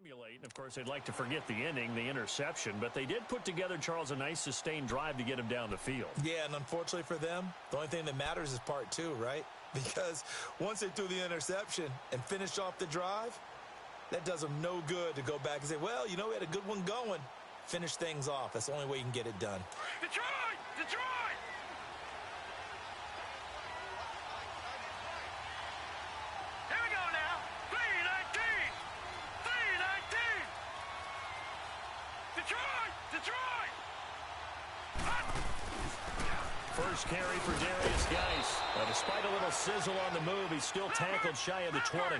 emulate. And, of course, they'd like to forget the ending, the interception, but they did put together, Charles, a nice sustained drive to get him down the field. Yeah, and unfortunately for them, the only thing that matters is part two, right? Because once they threw the interception and finished off the drive, that does them no good to go back and say, well, you know, we had a good one going. Finish things off. That's the only way you can get it done. Detroit! Detroit! Here we go now. 3-19! 3-19! Detroit! Detroit! First carry for Darius Geis. Despite a little sizzle on the move, he's still tackled shy of the 20.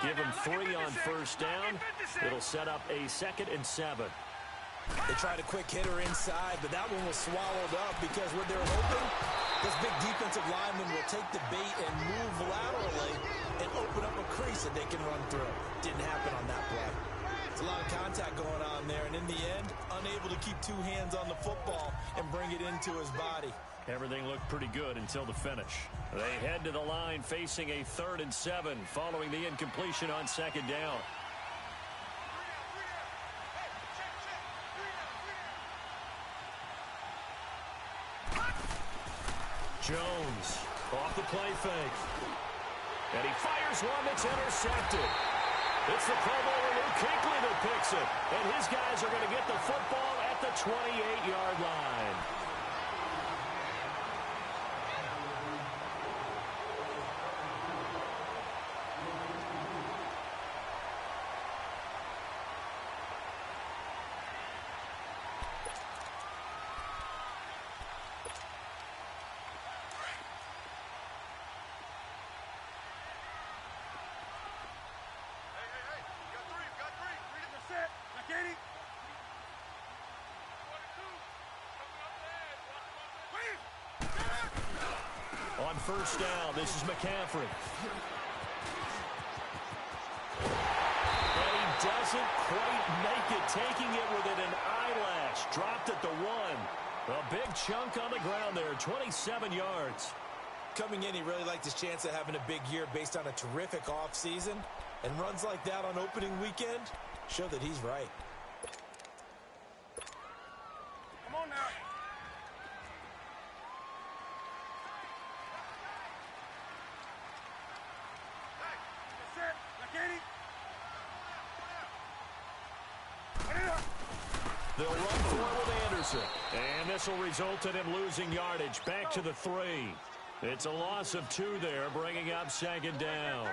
Give him 3 on first down. It'll set up a 2nd and 7. They tried a quick hitter inside, but that one was swallowed up because when they're open, this big defensive lineman will take the bait and move laterally and open up a crease that they can run through. Didn't happen on that play. There's a lot of contact going on there, and in the end, unable to keep 2 hands on the football and bring it into his body. Everything looked pretty good until the finish. They head to the line facing a 3rd and 7 following the incompletion on 2nd down. Jones off the play fake. And he fires one that's intercepted. It's the Pro Bowler Luke Kuechly that picks it. And his guys are going to get the football at the 28-yard line. On first down, this is McCaffrey. And he doesn't quite make it, taking it within an eyelash. Dropped at the 1. A big chunk on the ground there, 27 yards. Coming in, he really liked his chance of having a big year based on a terrific offseason. And runs like that on opening weekend show that he's right. Come on now. They'll run for it with Anderson. And this will result in him losing yardage. Back to the 3. It's a loss of 2 there, bringing up 2nd down.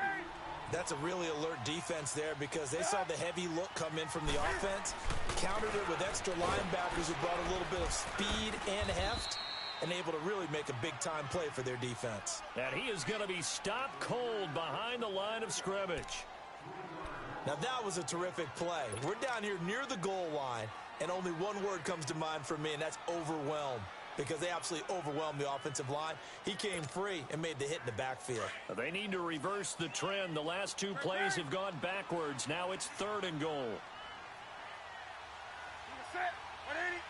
That's a really alert defense there because they saw the heavy look come in from the offense, countered it with extra linebackers who brought a little bit of speed and heft, and able to really make a big-time play for their defense. And he is going to be stopped cold behind the line of scrimmage. Now that was a terrific play. We're down here near the goal line, and only one word comes to mind for me, and that's overwhelmed, because they absolutely overwhelmed the offensive line. He came free and made the hit in the backfield. They need to reverse the trend. The last 2 plays have gone backwards. Now it's 3rd and goal. Set. 180.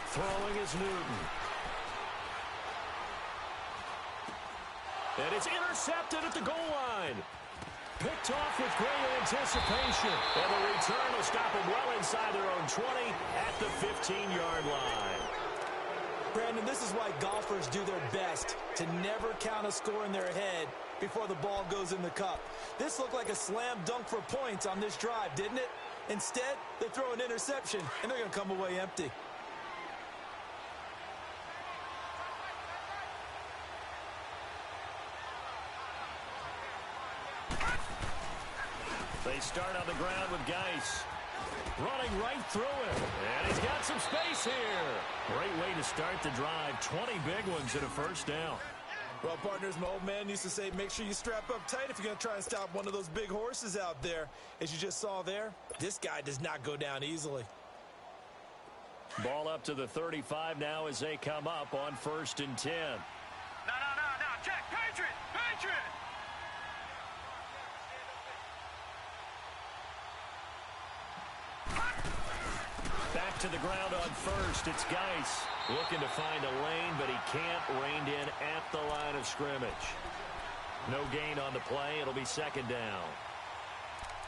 Throwing is Newton. And it's intercepted at the goal line. Picked off with great anticipation. And the return will stop them well inside their own 20 at the 15-yard line. Brandon, this is why golfers do their best to never count a score in their head before the ball goes in the cup. This looked like a slam dunk for points on this drive, didn't it? Instead, they throw an interception, and they're going to come away empty. They start on the ground with Geis. Running right through him. And he's got some space here. Great way to start the drive. 20 big ones and a first down. Well, partners, my old man used to say, make sure you strap up tight if you're going to try and stop one of those big horses out there. As you just saw there, this guy does not go down easily. Ball up to the 35 now as they come up on 1st and 10. No. Check. Patriot. to the ground on first. It's Geis looking to find a lane, but he can't. Reined in at the line of scrimmage. No gain on the play. It'll be second down.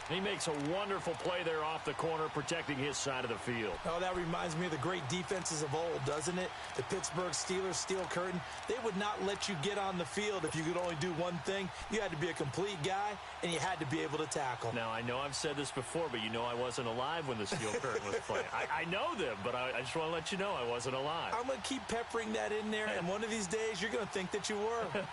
He makes a wonderful play there off the corner, protecting his side of the field. Oh, that reminds me of the great defenses of old, doesn't it? The Pittsburgh Steelers, Steel Curtain. They would not let you get on the field if you could only do one thing. You had to be a complete guy, and you had to be able to tackle. Now, I know I've said this before, but you know I wasn't alive when the Steel Curtain was playing. I know them, but I just want to let you know I wasn't alive. I'm going to keep peppering that in there, and one of these days you're going to think that you were.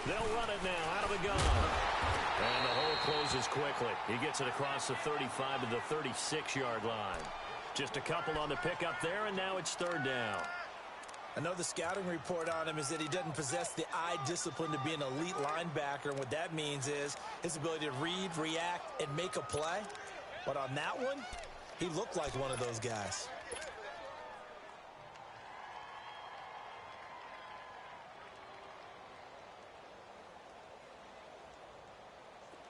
They'll run it now out of the gun. And the hole closes quickly. He gets it across the 35 to the 36-yard line. Just a couple on the pickup there, and now it's third down. Another scouting report on him is that he doesn't possess the eye discipline to be an elite linebacker. And what that means is his ability to read, react, and make a play. But on that one, he looked like one of those guys.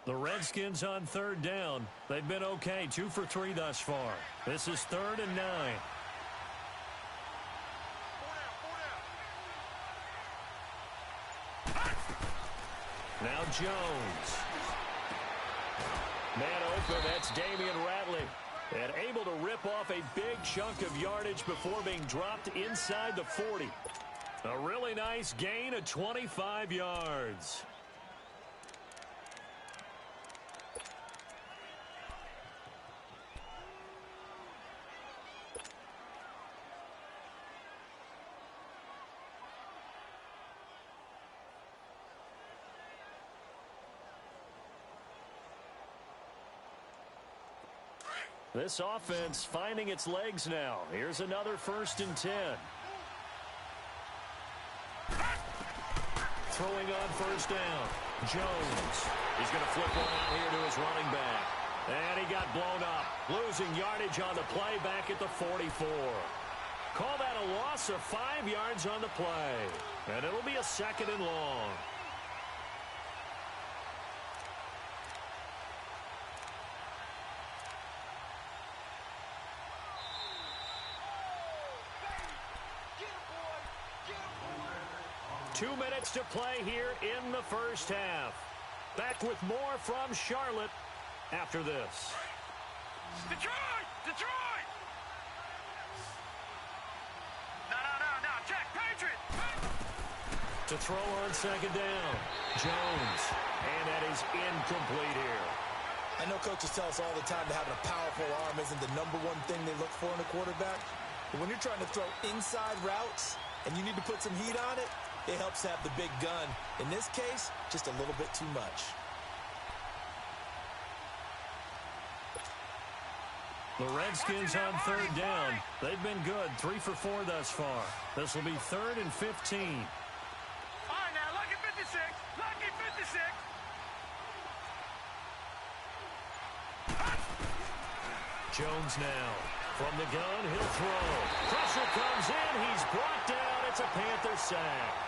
The Redskins on third down. They've been okay, 2 for 3 thus far. This is 3rd and 9. Now Jones. Man open, that's Damian Ratley. And able to rip off a big chunk of yardage before being dropped inside the 40. A really nice gain of 25 yards. This offense finding its legs now. Here's another 1st and 10. Throwing on 1st down. Jones. He's going to flip one out here to his running back. And he got blown up. Losing yardage on the play back at the 44. Call that a loss of 5 yards on the play. And it'll be a 2nd and long. Two minutes to play here in the first half. Back with more from Charlotte after this. Detroit! Detroit! No, check, Patriot! To throw on 2nd down. Jones. And that is incomplete here. I know coaches tell us all the time that having a powerful arm isn't the #1 thing they look for in a quarterback. But when you're trying to throw inside routes and you need to put some heat on it, it helps have the big gun. In this case, just a little bit too much. The Redskins on 3rd down. They've been good, 3 for 4 thus far. This will be 3rd and 15. All right, now, lucky 56. Lucky 56. Jones now. From the gun, he'll throw. Pressure comes in. He's brought down. It's a Panther sack.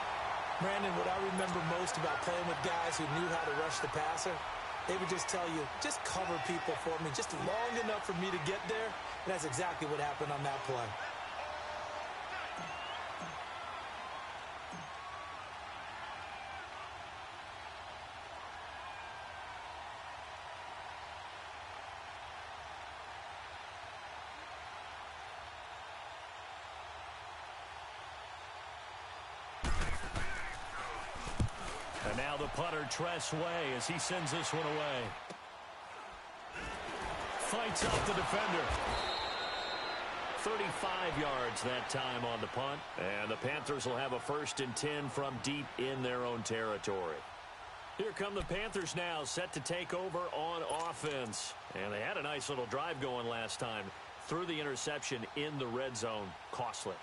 Brandon, what I remember most about playing with guys who knew how to rush the passer, they would just tell you, just cover people for me, just long enough for me to get there. And that's exactly what happened on that play. And now the punter, Tress Way, as he sends this one away. Fights off the defender. 35 yards that time on the punt. And the Panthers will have a 1st and 10 from deep in their own territory. Here come the Panthers now, set to take over on offense. And they had a nice little drive going last time. Threw the interception in the red zone. Costly.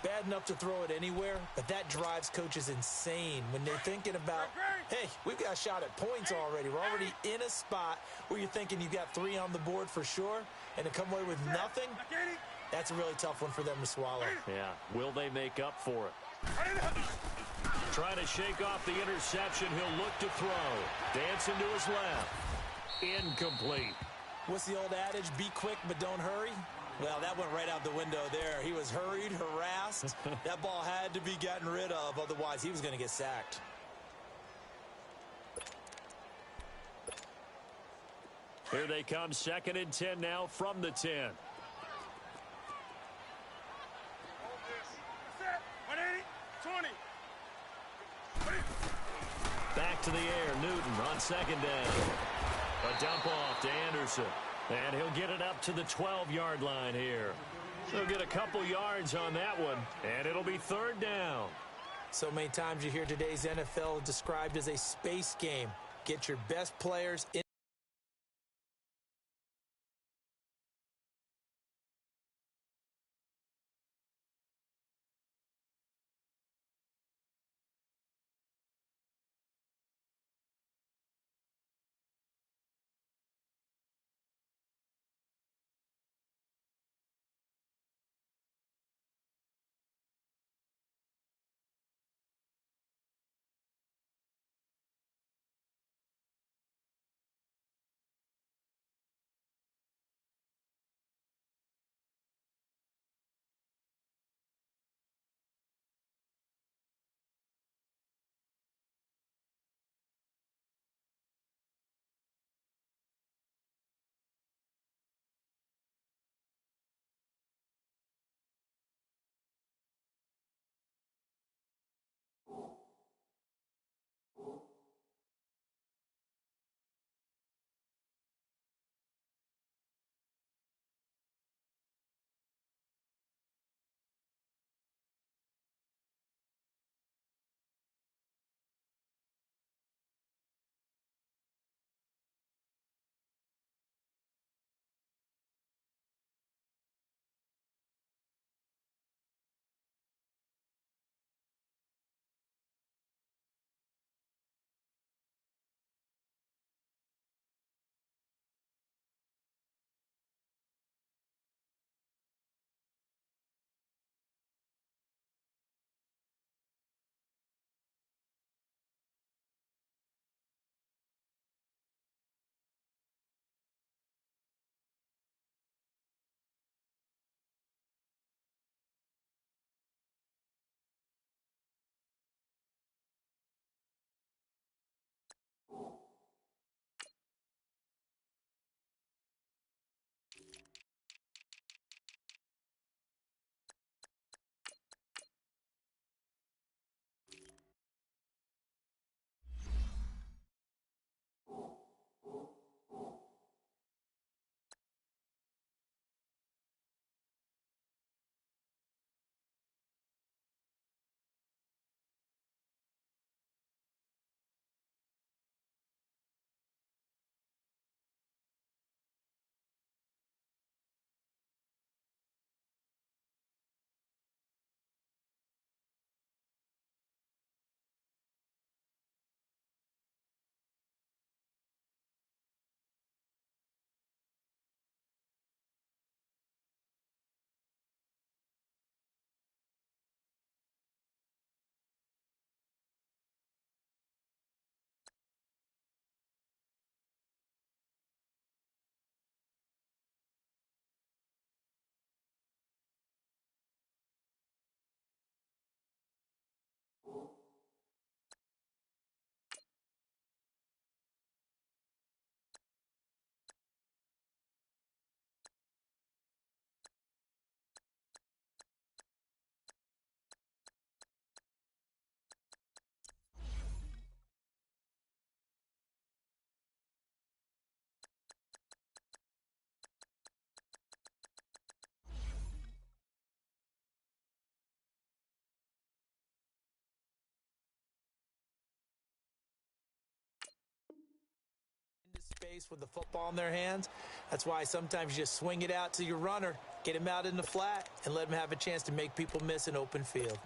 Bad enough to throw it anywhere, but that drives coaches insane when they're thinking about Hey, we've got a shot at points already. We're already in a spot where you're thinking you've got 3 on the board for sure, and to come away with nothing, that's a really tough one for them to swallow. Yeah, will they make up for it? Trying to shake off the interception. He'll look to throw. Dancing to his left. Incomplete. What's the old adage? Be quick, but don't hurry. Well, that went right out the window there. He was hurried, harassed. That ball had to be gotten rid of. Otherwise, he was going to get sacked. Here they come, 2nd and 10 now from the 10. 20. Back to the air, Newton on 2nd down. A dump off to Anderson. And he'll get it up to the 12-yard line here. He'll get a couple yards on that one, and it'll be 3rd down. So many times you hear today's NFL described as a space game. Get your best players in. Space with the football in their hands. That's why sometimes you just swing it out to your runner, get him out in the flat, and let him have a chance to make people miss an open field.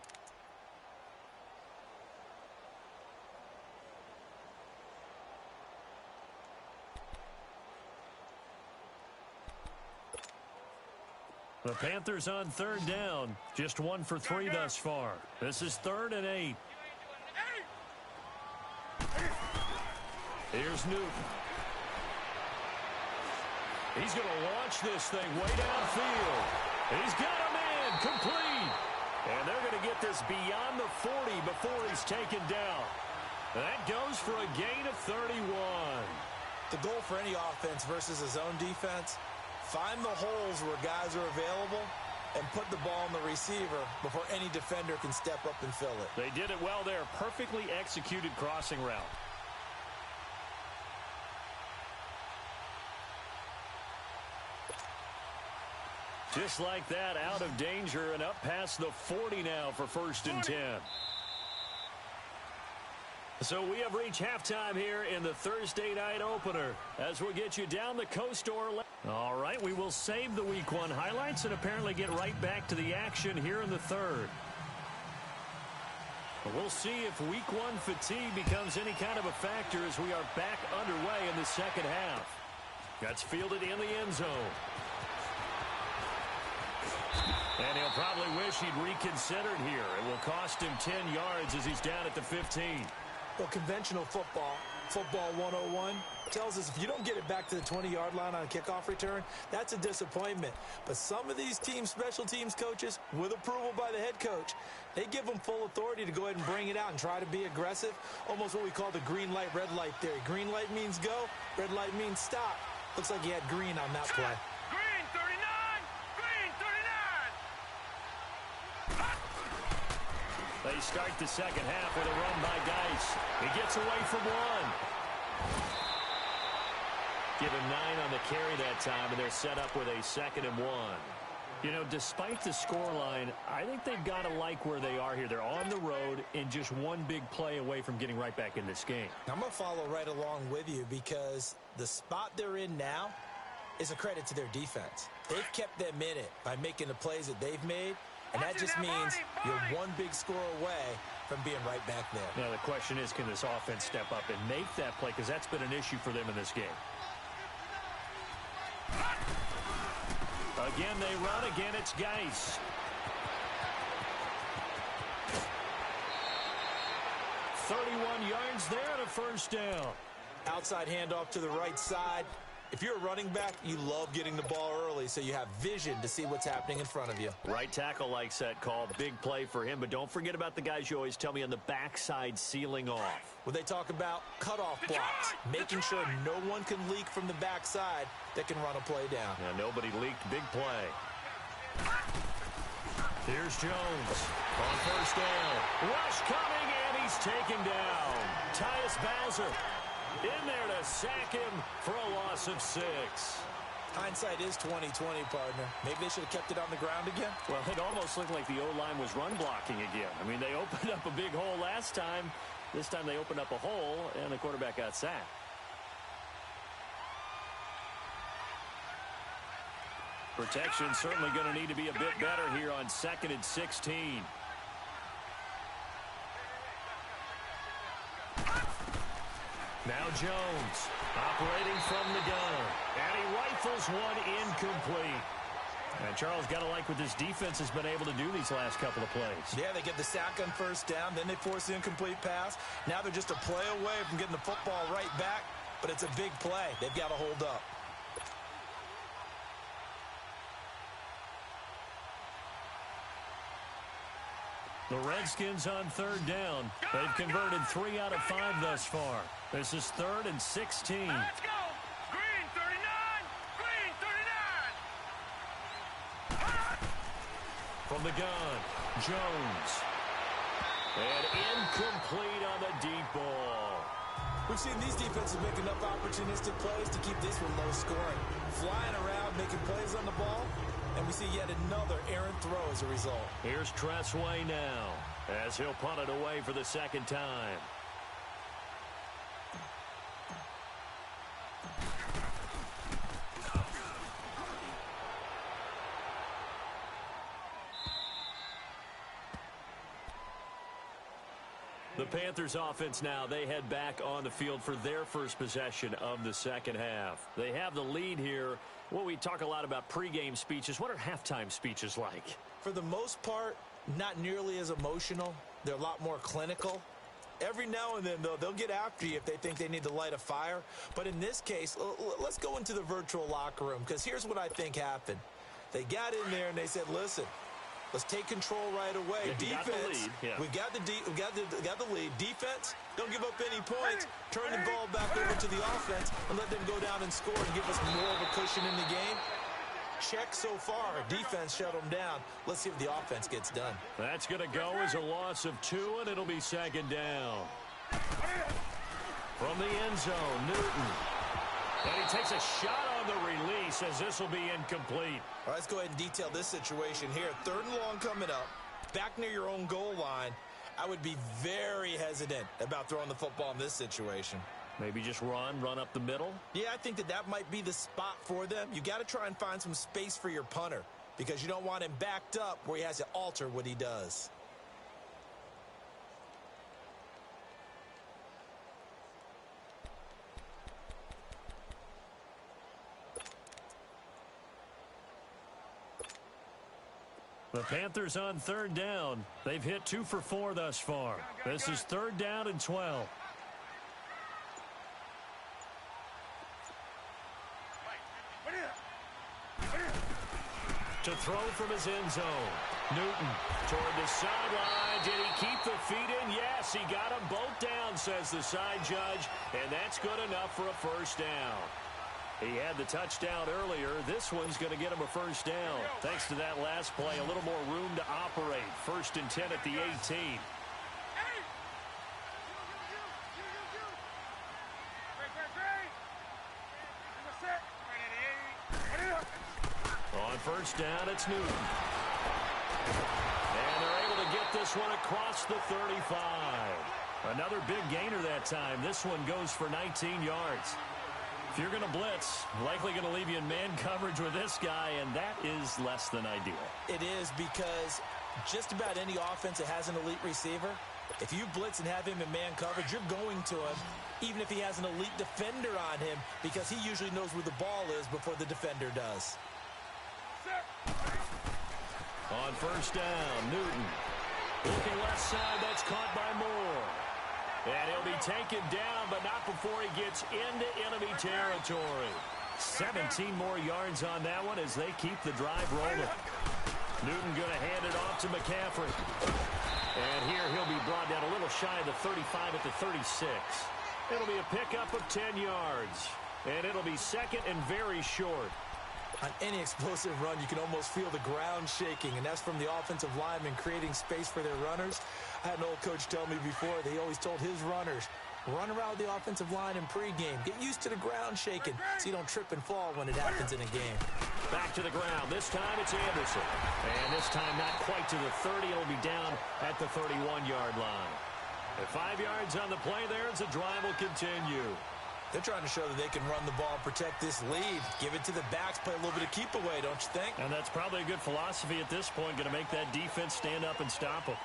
The Panthers on third down. Just 1 for 3 thus far. This is 3rd and 8. Here's Newton. He's going to launch this thing way downfield. He's got him in. Complete. And they're going to get this beyond the 40 before he's taken down. That goes for a gain of 31. The goal for any offense versus a zone defense, find the holes where guys are available and put the ball on the receiver before any defender can step up and fill it. They did it well there. Perfectly executed crossing route. Just like that, out of danger and up past the 40 now for 1st and 10. So we have reached halftime here in the Thursday night opener as we'll get you down the coast to Orlando. All right, we will save the Week 1 highlights and apparently get right back to the action here in the 3rd. We'll see if Week 1 fatigue becomes any kind of a factor as we are back underway in the 2nd half. That's fielded in the end zone. And he'll probably wish he'd reconsidered here. It will cost him 10 yards as he's down at the 15. Well, conventional football 101, tells us if you don't get it back to the 20-yard line on a kickoff return, that's a disappointment. But some of these special teams coaches, with approval by the head coach, they give them full authority to go ahead and bring it out and try to be aggressive. Almost what we call the green light, red light theory. Green light means go, red light means stop. Looks like he had green on that play. Green 39! Green 39! They start the 2nd half with a run by Geis. He gets away from 1. Give him 9 on the carry that time, and they're set up with a 2nd and 1. You know, despite the scoreline, I think they've got to like where they are here. They're on the road and just one big play away from getting right back in this game. I'm going to follow right along with you because the spot they're in now is a credit to their defense. They've kept them in it by making the plays that they've made, and that just means you're one big score away from being right back there. Now, the question is, can this offense step up and make that play? Because that's been an issue for them in this game. Again, they run. Again, it's Geis. .31 yards there and a 1st down. Outside handoff to the right side. If you're a running back, you love getting the ball early so you have vision to see what's happening in front of you. Right tackle likes that call. Big play for him, but don't forget about the guys you always tell me on the backside sealing off. When they talk about cutoff blocks, making sure no one can leak from the backside that can run a play down. Now, nobody leaked. Big play. Here's Jones on 1st down. Rush coming, and he's taken down. Tyus Bowser in there to sack him for a loss of 6. Hindsight is 20/20, partner. Maybe they should have kept it on the ground again. Well, it almost looked like the O-line was run blocking again. I mean, they opened up a big hole last time. This time they opened up a hole, and the quarterback got sacked. Protection certainly going to need to be a bit better here on 2nd and 16. Now Jones operating from the gun, and he rifles one incomplete. And Charles, got to like what this defense has been able to do these last couple of plays. Yeah, they get the sack on 1st down, then they force the incomplete pass. Now they're just a play away from getting the football right back, but it's a big play. They've got to hold up. The Redskins on 3rd down. They've converted 3 out of 5 thus far. This is 3rd and 16. Let's go! Green 39! Green 39! From the gun, Jones. And incomplete on the deep ball. We've seen these defenses make enough opportunistic plays to keep this one low scoring. Flying around, making plays on the ball, and we see yet another errant throw as a result. Here's Tressway now as he'll punt it away for the 2nd time. The Panthers offense now, they head back on the field for their first possession of the second half. They have the lead here. Well, we talk a lot about pregame speeches. What are halftime speeches like? For the most part, not nearly as emotional. They're a lot more clinical. Every now and then, though, they'll get after you if they think they need to light a fire. But in this case, let's go into the virtual locker room, because here's what I think happened. They got in there and they said, listen, let's take control right away. Yeah, defense, we got the lead. Defense, don't give up any points. Turn the ball back over to the offense and let them go down and score and give us more of a cushion in the game. Check so far. Defense shut them down. Let's see if the offense gets done. That's going to go as a loss of 2, and it'll be second down. From the end zone, Newton. And he takes a shot on the release as this will be incomplete. All right, let's go ahead and detail this situation here. 3rd and long coming up, back near your own goal line. I would be very hesitant about throwing the football in this situation. Maybe just run up the middle? Yeah, I think that might be the spot for them. You got to try and find some space for your punter because you don't want him backed up where he has to alter what he does. The Panthers on 3rd down. They've hit 2 for 4 thus far. This is 3rd down and 12. To throw from his end zone. Newton toward the sideline. Did he keep the feet in? Yes, he got them both down, says the side judge. And that's good enough for a first down. He had the touchdown earlier. This one's going to get him a first down. Thanks to that last play, a little more room to operate. 1st and 10 at the 18. On 1st down, it's Newton. And they're able to get this one across the 35. Another big gainer that time. This one goes for 19 yards. If you're going to blitz, likely going to leave you in man coverage with this guy, and that is less than ideal. It is because just about any offense that has an elite receiver, if you blitz and have him in man coverage, you're going to him, even if he has an elite defender on him, because he usually knows where the ball is before the defender does. On 1st down, Newton. Looking left side, that's caught by Moore. And he'll be taken down, but not before he gets into enemy territory. 17 more yards on that one as they keep the drive rolling. Newton going to hand it off to McCaffrey. And here he'll be brought down a little shy of the 35 at the 36. It'll be a pickup of 10 yards. And it'll be 2nd and very short. On any explosive run, you can almost feel the ground shaking, and that's from the offensive linemen creating space for their runners. I had an old coach tell me before, they always told his runners, run around the offensive line in pregame. Get used to the ground shaking so you don't trip and fall when it happens in a game. Back to the ground. This time it's Anderson. And this time not quite to the 30. It'll be down at the 31-yard line. At 5 yards on the play there as the drive will continue. They're trying to show that they can run the ball and protect this lead. Give it to the backs, play a little bit of keep away, don't you think? And that's probably a good philosophy at this point, going to make that defense stand up and stop them.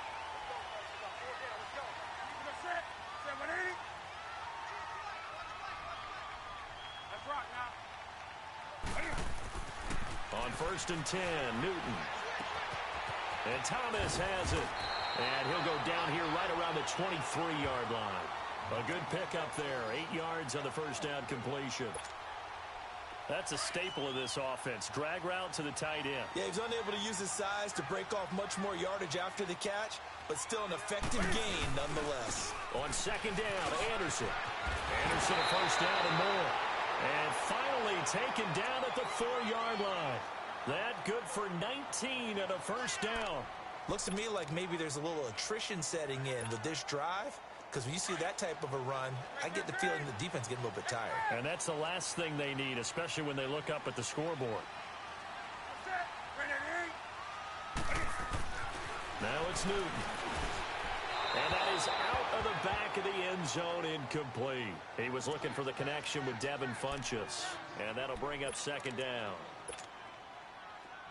On 1st and 10, Newton. And Thomas has it. And he'll go down here right around the 23-yard line. A good pickup there. 8 yards on the first down completion. That's a staple of this offense. Drag route to the tight end. Yeah, he's unable to use his size to break off much more yardage after the catch, but still an effective gain nonetheless. On 2nd down, Anderson. Anderson a first down and more. And finally taken down at the 4-yard line. That good for 19 and a first down. Looks to me like maybe there's a little attrition setting in with this drive. Because when you see that type of a run, I get the feeling the defense getting a little bit tired. And that's the last thing they need, especially when they look up at the scoreboard. Now it's Newton. And that is out of the back of the end zone, incomplete. He was looking for the connection with Devin Funchess. And that'll bring up 2nd down.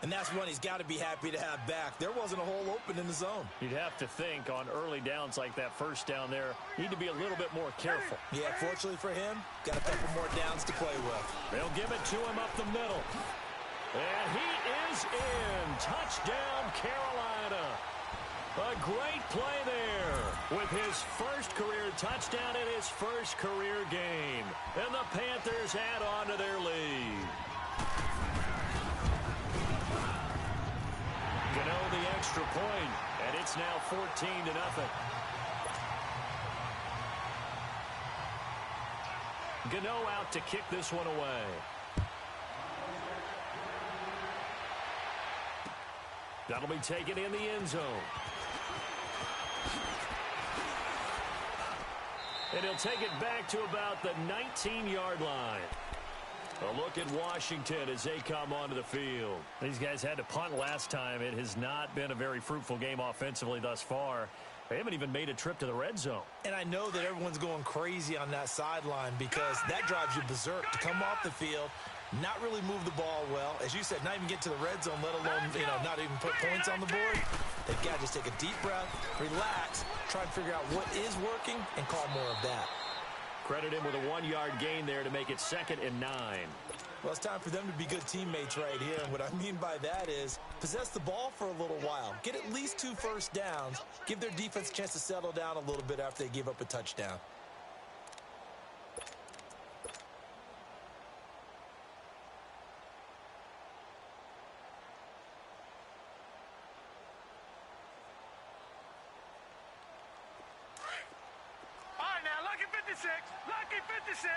And that's one he's got to be happy to have back. There wasn't a hole open in the zone. You'd have to think on early downs like that first down there, need to be a little bit more careful. Yeah, fortunately for him, got a couple more downs to play with. They'll give it to him up the middle. And he is in. Touchdown, Carolina. A great play there with his first career touchdown in his first career game. And the Panthers add on to their lead. Gano the extra point, and it's now 14-0. Gano out to kick this one away. That'll be taken in the end zone. And he'll take it back to about the 19-yard line. A look at Washington as they come onto the field. These guys had to punt last time. It has not been a very fruitful game offensively thus far. They haven't even made a trip to the red zone. And I know that everyone's going crazy on that sideline because that drives you berserk to come off the field, not really move the ball well. As you said, not even get to the red zone, let alone, not even put points on the board. They've got to just take a deep breath, relax, try and figure out what is working, and call more of that. Credit him with a 1-yard gain there to make it 2nd and 9. Well, it's time for them to be good teammates right here. And what I mean by that is possess the ball for a little while. Get at least 2 first downs. Give their defense a chance to settle down a little bit after they give up a touchdown. All right, now, lucky 56. Lucky 56.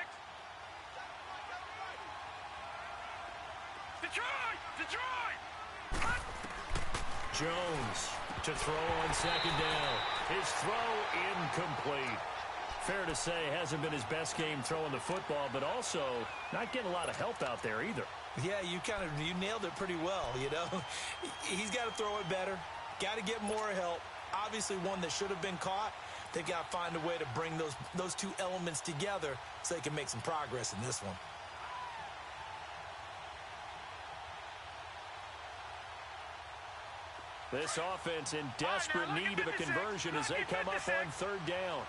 Detroit! Detroit! Jones to throw on 2nd down. His throw incomplete. Fair to say, hasn't been his best game throwing the football, but also not getting a lot of help out there either. Yeah, you nailed it pretty well, He's got to throw it better. Got to get more help. Obviously one that should have been caught. They've got to find a way to bring those two elements together so they can make some progress in this one. This offense in desperate need of a conversion as they come up on 3rd down.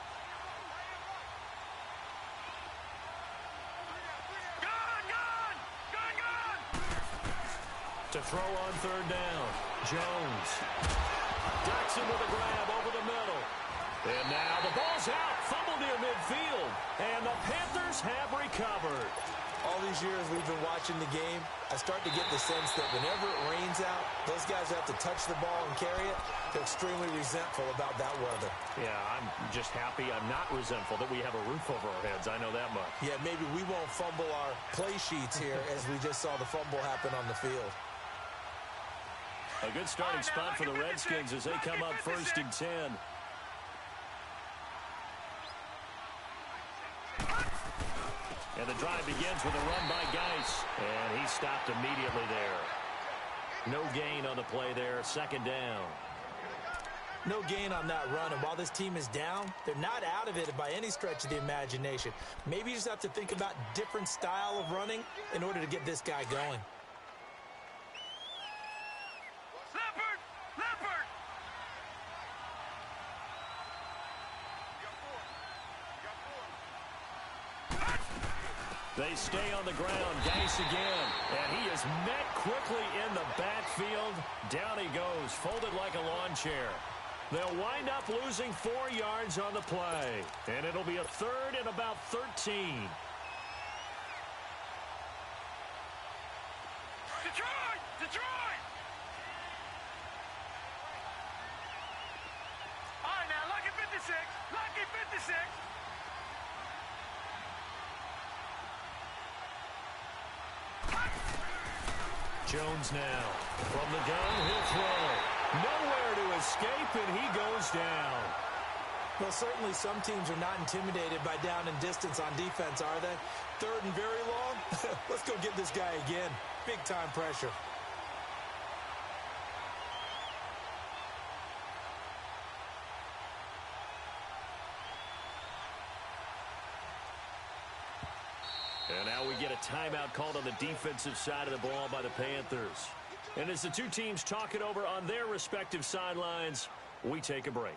To throw on 3rd down. Jones. Ducks him with a grab over the middle. And now the ball's out. Fumble near midfield. And the Panthers have recovered. All these years we've been watching the game, I start to get the sense that whenever it rains out, those guys have to touch the ball and carry it. They're extremely resentful about that weather. Yeah, I'm just happy I'm not resentful that we have a roof over our heads. I know that much. Yeah, maybe we won't fumble our play sheets here as we just saw the fumble happen on the field. A good starting spot for the Redskins as they come up 1st and 10. And the drive begins with a run by Geis. And he stopped immediately there. No gain on the play there. 2nd down. No gain on that run. And while this team is down, they're not out of it by any stretch of the imagination. Maybe you just have to think about different style of running in order to get this guy going. They stay on the ground. Geis again. And he is met quickly in the backfield. Down he goes, folded like a lawn chair. They'll wind up losing 4 yards on the play. And it'll be a 3rd and about 13. Detroit! Detroit! All right, now, lucky 56. Lucky 56. Jones now. From the gun, he'll throw. Nowhere to escape, and he goes down. Well, certainly some teams are not intimidated by down and distance on defense, are they? 3rd and very long? Let's go get this guy again. Big-time pressure. And now we get a timeout called on the defensive side of the ball by the Panthers. And as the two teams talk it over on their respective sidelines, we take a break.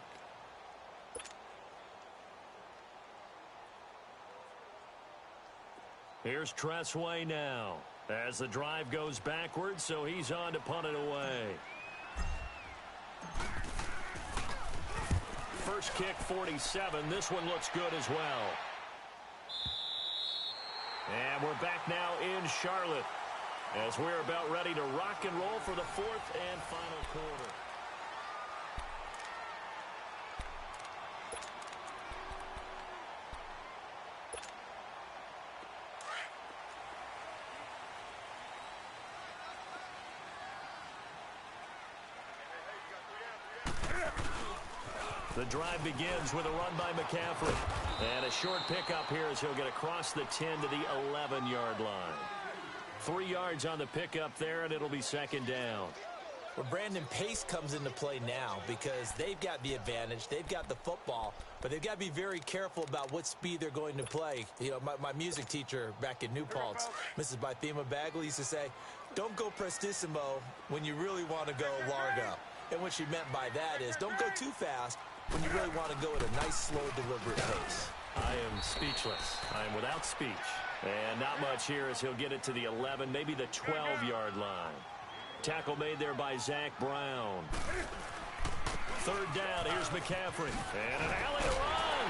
Here's Tressway now as the drive goes backwards, so he's on to punt it away. First kick, 47. This one looks good as well. And we're back now in Charlotte as we're about ready to rock and roll for the fourth and final quarter. The drive begins with a run by McCaffrey. And a short pickup here as he'll get across the 10 to the 11-yard line. 3 yards on the pickup there, and it'll be second down. Well, Brandon, pace comes into play now because they've got the advantage. They've got the football, but they've got to be very careful about what speed they're going to play. You know, my music teacher back in New Paltz, Mrs. Bythema Bagley, used to say, don't go prestissimo when you really want to go largo. And what she meant by that is don't go too fast when you really want to go at a nice, slow, deliberate pace. I am speechless. I am without speech. And not much here as he'll get it to the 11, maybe the 12-yard line. Tackle made there by Zach Brown. Third down, here's McCaffrey. And an alley to run.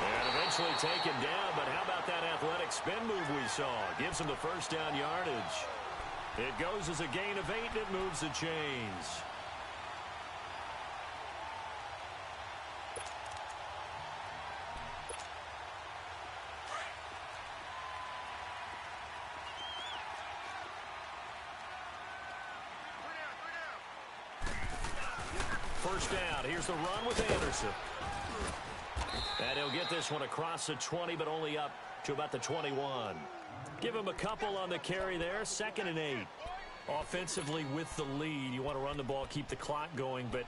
And eventually taken down, but how about that athletic spin move we saw? Gives him the first down yardage. It goes as a gain of 8, and it moves the chains. First down. Here's the run with Anderson. And he'll get this one across the 20, but only up to about the 21. Give him a couple on the carry there. 2nd and 8. Offensively with the lead, you want to run the ball, keep the clock going, but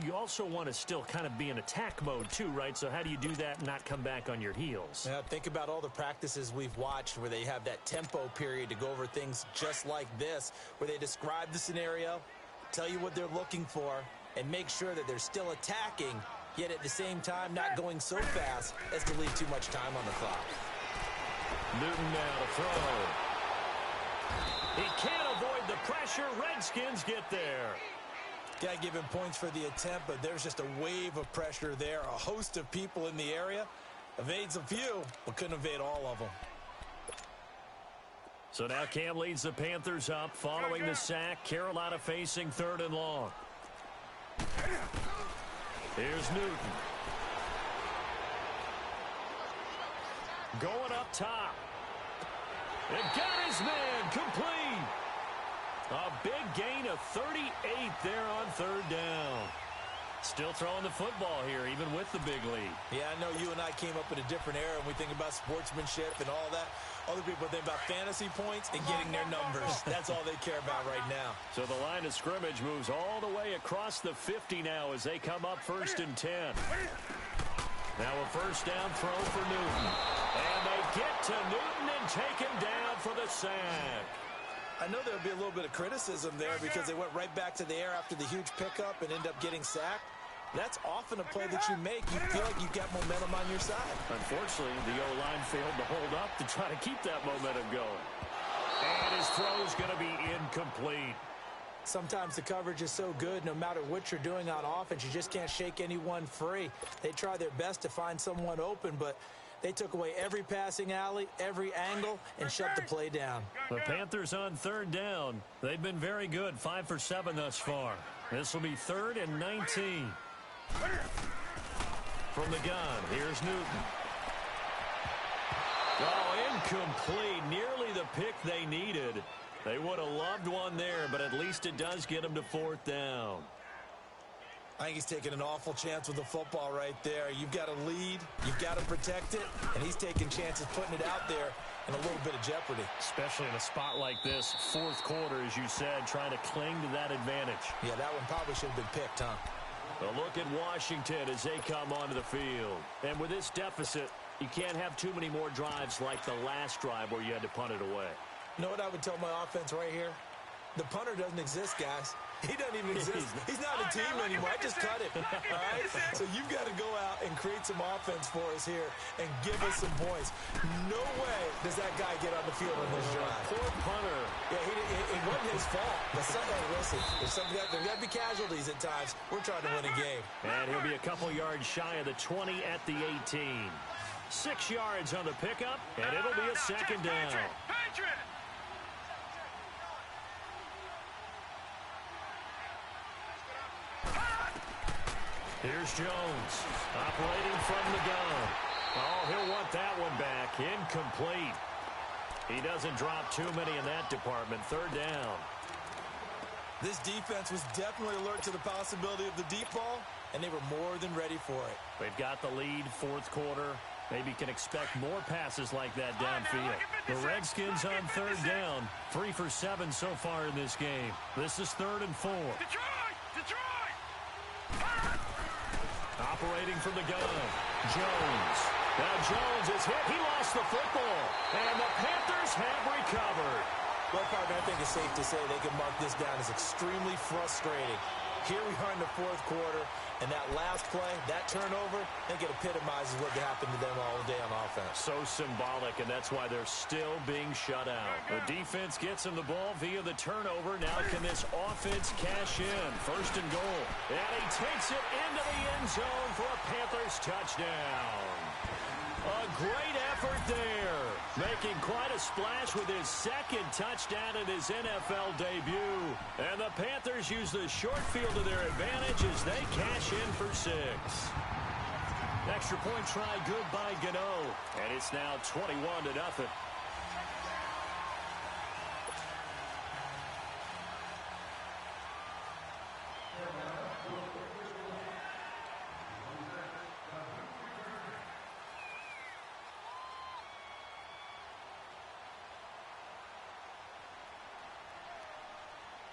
you also want to still kind of be in attack mode too, right? So how do you do that and not come back on your heels? Now, think about all the practices we've watched where they have that tempo period to go over things just like this, where they describe the scenario, tell you what they're looking for, and make sure that they're still attacking, yet at the same time not going so fast as to leave too much time on the clock. Newton now to throw. He can't avoid the pressure. Redskins get there. Got to give him points for the attempt, but there's just a wave of pressure there. A host of people in the area. Evades a few, but couldn't evade all of them. So now Cam leads the Panthers up following the sack. Carolina facing 3rd and long. Here's Newton. Going up top. And got his man complete. A big gain of 38 there on 3rd down. Still throwing the football here, even with the big lead. Yeah, I know you and I came up in a different era, and we think about sportsmanship and all that. Other people think about fantasy points and getting their numbers. That's all they care about right now. So the line of scrimmage moves all the way across the 50 now as they come up 1st and 10. Now a first down throw for Newton. And they get to Newton and take him down for the sack. I know there'll be a little bit of criticism there because they went right back to the air after the huge pickup and end up getting sacked. That's often a play that you make. You feel like you've got momentum on your side. Unfortunately, the O-line failed to hold up to try to keep that momentum going. And his throw's going to be incomplete. Sometimes the coverage is so good, no matter what you're doing on offense, you just can't shake anyone free. They try their best to find someone open, but they took away every passing alley, every angle, and shut the play down. The Panthers on 3rd down. They've been very good, 5 for 7 thus far. This will be 3rd and 19. From the gun, here's Newton. Oh, incomplete. Nearly the pick they needed. They would have loved one there, but at least it does get them to 4th down. I think he's taking an awful chance with the football right there. You've got to lead, you've got to protect it, and he's taking chances putting it out there in a little bit of jeopardy. Especially in a spot like this, 4th quarter, as you said, trying to cling to that advantage. Yeah, that one probably should have been picked, huh? A look at Washington as they come onto the field. And with this deficit, you can't have too many more drives like the last drive where you had to punt it away. You know what I would tell my offense right here? The punter doesn't exist, guys. He doesn't even exist. He's not a team anymore. I just cut him. All right? So you've got to go out and create some offense for us here and give us some points. No way does that guy get on the field on this drive. Poor punter. Yeah, it wasn't his fault. But listen, there's got to be casualties at times. We're trying to win a game. And he'll be a couple yards shy of the 20 at the 18. 6 yards on the pickup, and it'll be a second down. Here's Jones, operating from the gun. Oh, he'll want that one back. Incomplete. He doesn't drop too many in that department. Third down. This defense was definitely alert to the possibility of the deep ball, and they were more than ready for it. They've got the lead, fourth quarter. Maybe can expect more passes like that downfield. The Redskins on third down. 3 for 7 so far in this game. This is 3rd and 4. Detroit! Operating from the gun, Jones. Now Jones is hit. He lost the football. And the Panthers have recovered. Well, partner, I think it's safe to say they can mark this down as extremely frustrating. Here we are in the fourth quarter, and that last play, that turnover, I think it epitomizes what happened to them all day on offense. So symbolic, and that's why they're still being shut out. The defense gets him the ball via the turnover. Now can this offense cash in? 1st and goal. And he takes it into the end zone for a Panthers touchdown. A great effort there. Making quite a splash with his 2nd touchdown in his NFL debut. And the Panthers use the short field to their advantage as they cash in for 6. Extra point try good by Gano. And it's now 21-0.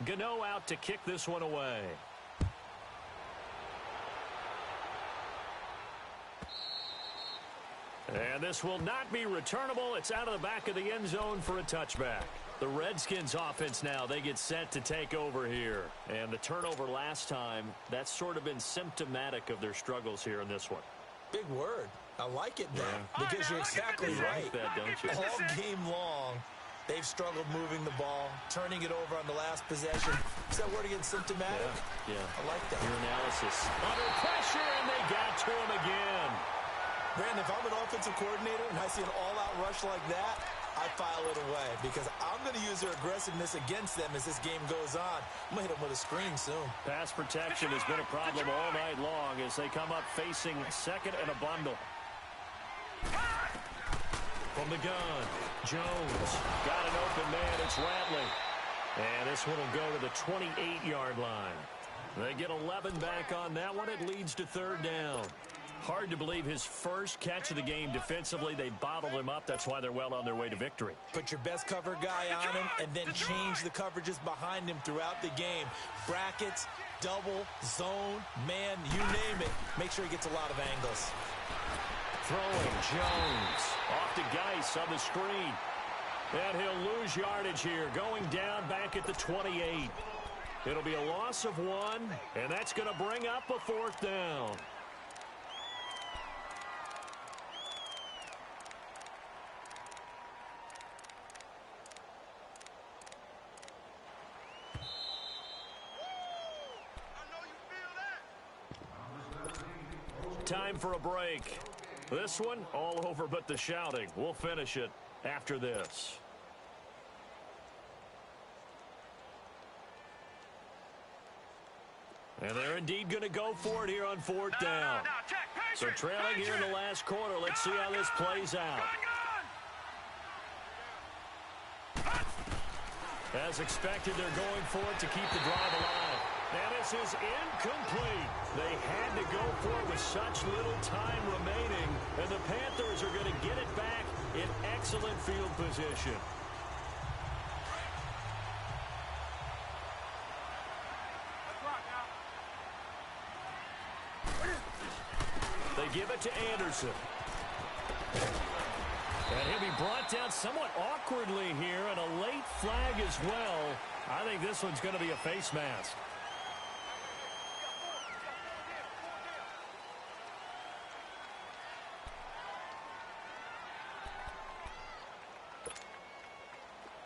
Gano out to kick this one away. And this will not be returnable. It's out of the back of the end zone for a touchback. The Redskins offense now, they get set to take over here. And the turnover last time, that's sort of been symptomatic of their struggles here in this one. Big word. I like it, man, because you're exactly right. Like that, don't you? All game long, they've struggled moving the ball, turning it over on the last possession. Is that word again, symptomatic? Yeah. I like that. Your analysis. Under pressure, and they got to him again. Brandon, if I'm an offensive coordinator and I see an all-out rush like that, I file it away because I'm going to use their aggressiveness against them as this game goes on. I'm going to hit them with a screen soon. Pass protection has been a problem all night long as they come up facing 2nd and a bundle. From the gun, Jones got an open man. It's Ratley. And this one will go to the 28-yard line. They get 11 back on that one. It leads to 3rd down. Hard to believe his first catch of the game defensively. They bottled him up. That's why they're well on their way to victory. Put your best cover guy on him and then change the coverages behind him throughout the game. Brackets, double, zone, man, you name it. Make sure he gets a lot of angles. Throwing Jones off to Geis on the screen. And he'll lose yardage here, going down back at the 28. It'll be a loss of 1, and that's going to bring up a 4th down. Time for a break. This one, all over but the shouting. We'll finish it after this. And they're indeed going to go for it here on 4th down. So trailing here in the last quarter. Let's see how this plays out. As expected, they're going for it to keep the drive alive. And this is incomplete. They had to go for it with such little time remaining. And the Panthers are going to get it back in excellent field position. They give it to Anderson. And he'll be brought down somewhat awkwardly here, and a late flag as well. I think this one's going to be a face mask.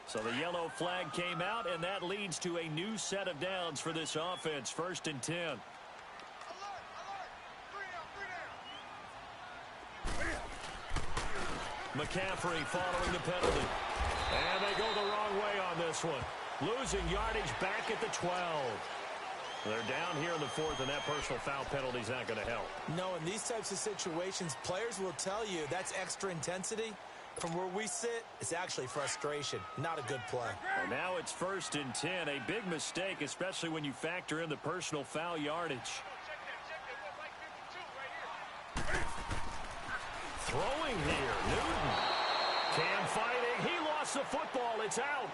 So the yellow flag came out, and that leads to a new set of downs for this offense. 1st and 10. McCaffrey following the penalty. And they go the wrong way on this one. Losing yardage back at the 12. They're down here in the 4th, and that personal foul penalty is not going to help. No, in these types of situations, players will tell you that's extra intensity. From where we sit, it's actually frustration, not a good play. And now it's 1st and 10. A big mistake, especially when you factor in the personal foul yardage. Throwing here, Newton. Cam fighting. He lost the football. It's out.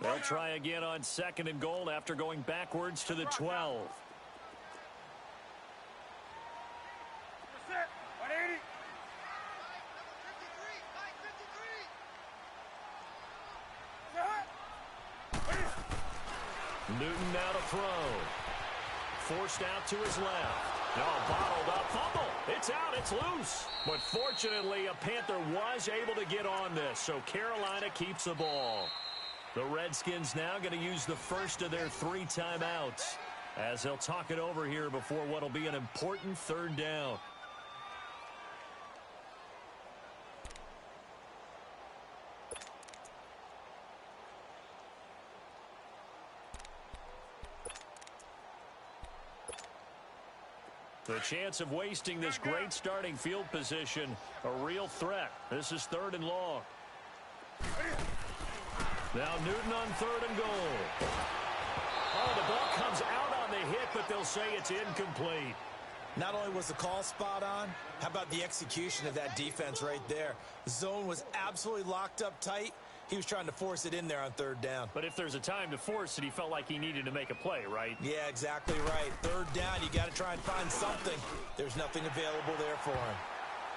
They'll try again on 2nd and goal after going backwards to the 12. Newton now to throw. Forced out to his left. No, bottled up. Fumble. It's out. It's loose. But fortunately, a Panther was able to get on this, so Carolina keeps the ball. The Redskins now going to use the first of their 3 timeouts as they'll talk it over here before what will be an important 3rd down. The chance of wasting this great starting field position, a real threat. This is 3rd and long. Now Newton on 3rd and goal. Oh, the ball comes out on the hit, but they'll say it's incomplete. Not only was the call spot on, how about the execution of that defense right there? The zone was absolutely locked up tight. He was trying to force it in there on 3rd down. But if there's a time to force it, he felt like he needed to make a play, right? Yeah, exactly right. 3rd down, you got to try and find something. There's nothing available there for him.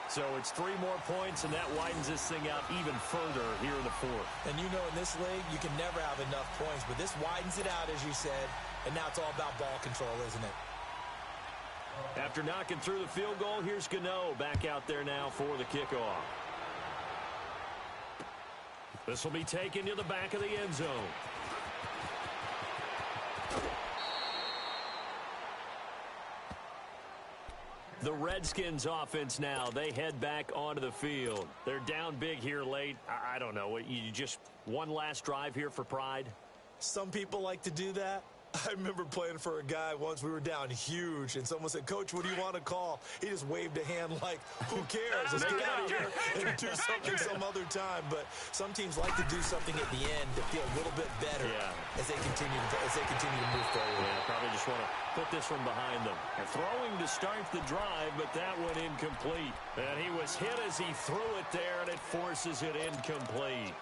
So it's 3 more points, and that widens this thing out even further here in the 4th. And you know in this league, you can never have enough points, but this widens it out, as you said, and now it's all about ball control, isn't it? After knocking through the field goal, here's Gano back out there now for the kickoff. This will be taken to the back of the end zone. The Redskins offense now, they head back onto the field. They're down big here late. I don't know. You just one last drive here for pride? Some people like to do that. I remember playing for a guy once. We were down huge, and someone said, "Coach, what do you want to call?" He just waved a hand like, who cares? Let's get out of here and do something some other time. But some teams like to do something at the end to feel a little bit better as they continue to move forward. Yeah, probably just want to put this one behind them. And throwing to start the drive, but that one incomplete. And he was hit as he threw it there, and it forces it incomplete.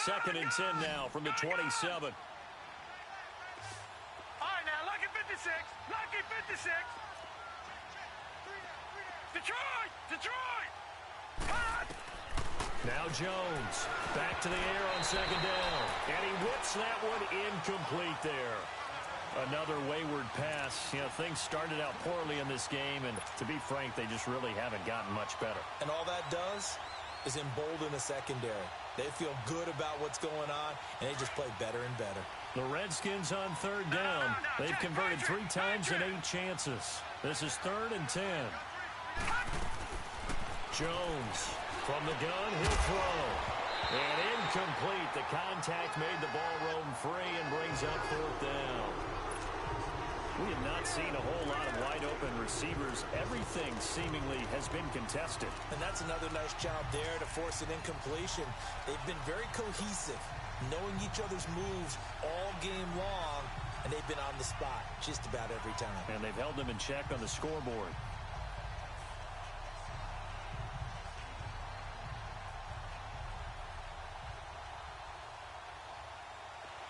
Second and 10 now from the 27. All right, now, lucky 56. Lucky 56. Detroit! Detroit! Hot! Now Jones back to the air on 2nd down. And he whips that one incomplete there. Another wayward pass. You know, things started out poorly in this game, and to be frank, they just really haven't gotten much better. And all that does is embolden the secondary. They feel good about what's going on, and they just play better and better. The Redskins on 3rd down. They've converted 3 times in 8 chances. This is 3rd and 10. Jones from the gun, he'll throw. And incomplete. The contact made the ball roam free and brings up 4th down. We have not seen a whole lot of wide-open receivers. Everything seemingly has been contested. And that's another nice job there to force an incompletion. They've been very cohesive, knowing each other's moves all game long, and they've been on the spot just about every time. And they've held them in check on the scoreboard.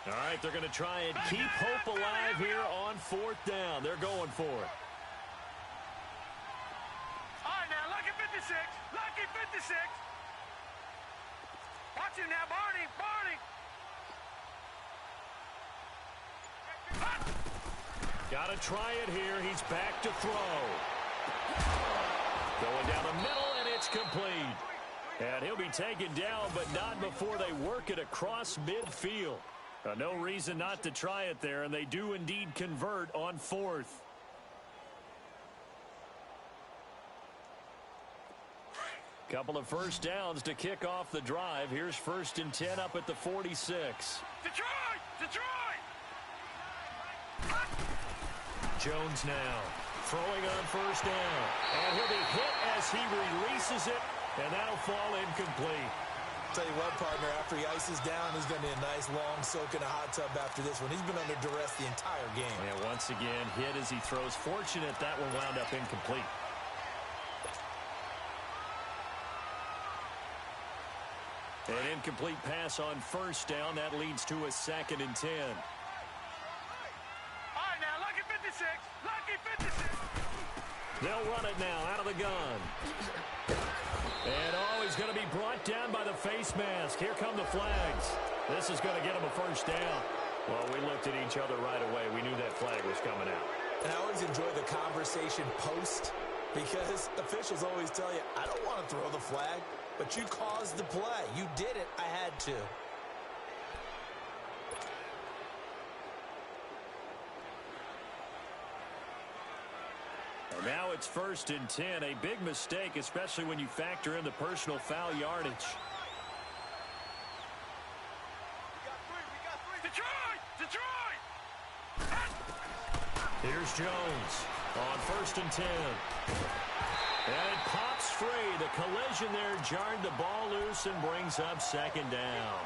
All right, they're going to try and keep hope alive here on 4th down. They're going for it. All right, now, lucky 56. Lucky 56. Watch him now, Barney. Barney. Got to try it here. He's back to throw. Going down the middle, and it's complete. And he'll be taken down, but not before they work it across midfield. No reason not to try it there, and they do indeed convert on 4th. Couple of first downs to kick off the drive. Here's 1st and 10 up at the 46. Detroit! Jones now throwing on 1st down. And he'll be hit as he releases it, and that'll fall incomplete. Tell you what, partner, after he ices down, he's going to be a nice long soak in a hot tub after this one. He's been under duress the entire game. And once again, hit as he throws. Fortunate that one wound up incomplete. An incomplete pass on 1st down. That leads to a 2nd and 10. All right, now, lucky 56. Lucky 56. They'll run it now out of the gun. And he's going to be brought down by the face mask. Here come the flags. This is going to get him a 1st down. Well, we looked at each other right away. We knew that flag was coming out. And I always enjoy the conversation post, because officials always tell you, I don't want to throw the flag, but you caused the play. You did it. I had to. Now it's 1st and 10. A big mistake, especially when you factor in the personal foul yardage. Detroit! Here's Jones on 1st and 10. And it pops free. The collision there jarred the ball loose and brings up 2nd down.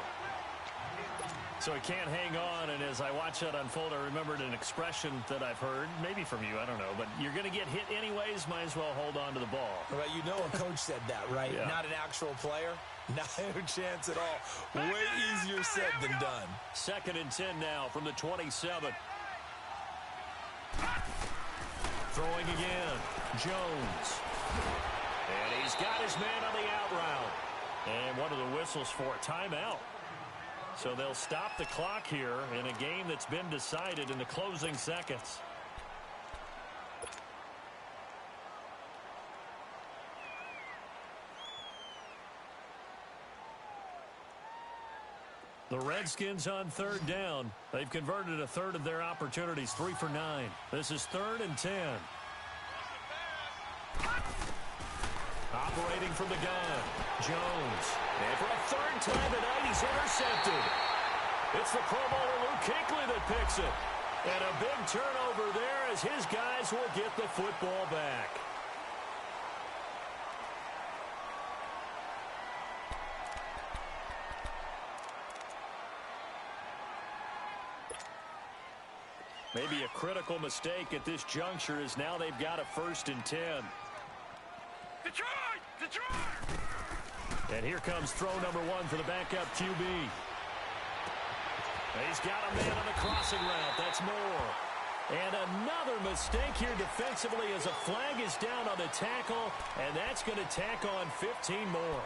So he can't hang on, and as I watch that unfold, I remembered an expression that I've heard, maybe from you, I don't know, but you're going to get hit anyways, might as well hold on to the ball. Well, you know a coach said that, right? Yeah. Not an actual player. Not a chance at all. Way easier said than done. 2nd and 10 now from the 27. Throwing again. Jones. And he's got his man on the out route. And one of the whistles for a timeout. So they'll stop the clock here in a game that's been decided in the closing seconds. The Redskins on 3rd down. They've converted a third of their opportunities, 3 for 9. This is 3rd and 10. Operating from the gun, Jones. And for a 3rd time tonight, he's intercepted. It's the Pro Bowler Luke Kuechly that picks it. And a big turnover there as his guys will get the football back. Maybe a critical mistake at this juncture is now they've got a 1st and 10. Detroit! And here comes throw number 1 for the backup QB. He's got a man on the crossing route. That's Moore. And another mistake here defensively as a flag is down on the tackle, and that's going to tack on 15 more.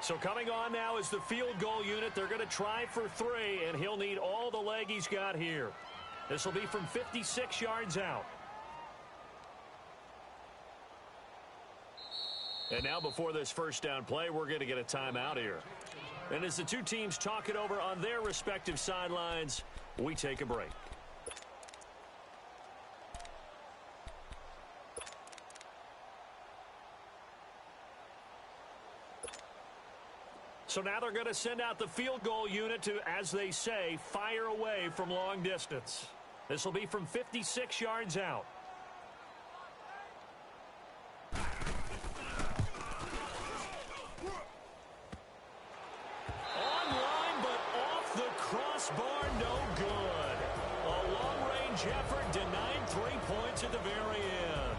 So coming on now is the field goal unit. They're going to try for 3, and he'll need all the leg he's got here. This will be from 56 yards out. And now before this 1st down play, we're going to get a timeout here. And as the two teams talk it over on their respective sidelines, we take a break. So now they're going to send out the field goal unit to, as they say, fire away from long distance. This will be from 56 yards out. Online, but off the crossbar, no good. A long-range effort denied 3 points at the very end.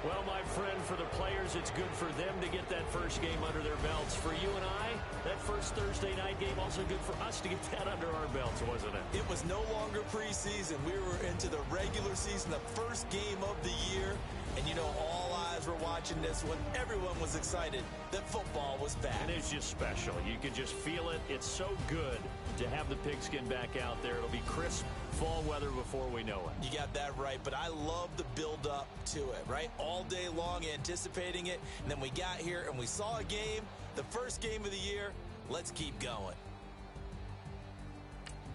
Well, my friend, for the players, it's good for them to get that first game under their belts. For you and I, that first Thursday night game, also good for us to get that under our belts, wasn't it? It was no longer preseason. We were into the regular season, the first game of the year. And, you know, all eyes were watching this one. Everyone was excited that football was back. And it's just special. You can just feel it. It's so good to have the pigskin back out there. It'll be crisp fall weather before we know it. You got that right, but I love the build-up to it, right? All day long anticipating it, and then we got here and we saw a game, the first game of the year. Let's keep going.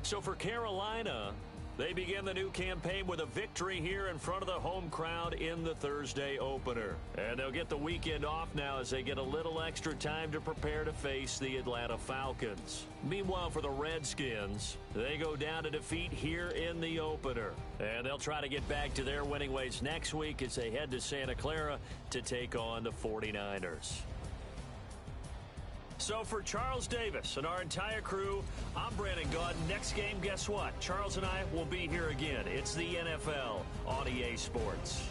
So for Carolina, they begin the new campaign with a victory here in front of the home crowd in the Thursday opener. And they'll get the weekend off now as they get a little extra time to prepare to face the Atlanta Falcons. Meanwhile, for the Redskins, they go down to defeat here in the opener. And they'll try to get back to their winning ways next week as they head to Santa Clara to take on the 49ers. So for Charles Davis and our entire crew, I'm Brandon Gaudin. Next game, guess what? Charles and I will be here again. It's the NFL on EA Sports.